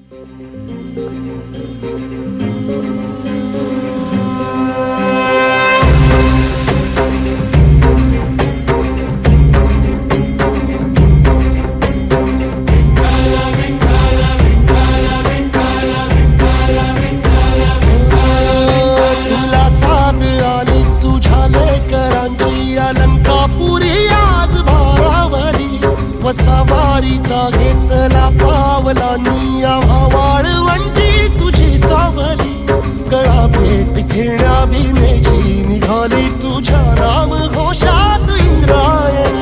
तुला साथ आली तुझ्या लेकरांची अलंकापुरी आज भारावरी वसावारीचा घेतला पावलांनी आम्हा वाळवंटी तुझी सावली गळा भेट घेण्या बिनेची निघाली तुझ्या राम घोषात इंद्रायणी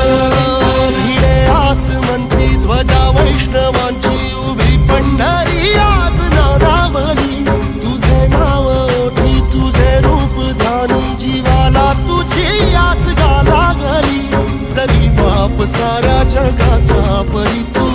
भिडे आसमंती ध्वजा वैष्णवांची उभी पंढरी आज नादावली तुझे नाव ओठी तुझे रूप ध्यानी जीवाला तुझी आस गाला गली जरी बाप साऱ्या जगाचा परी तू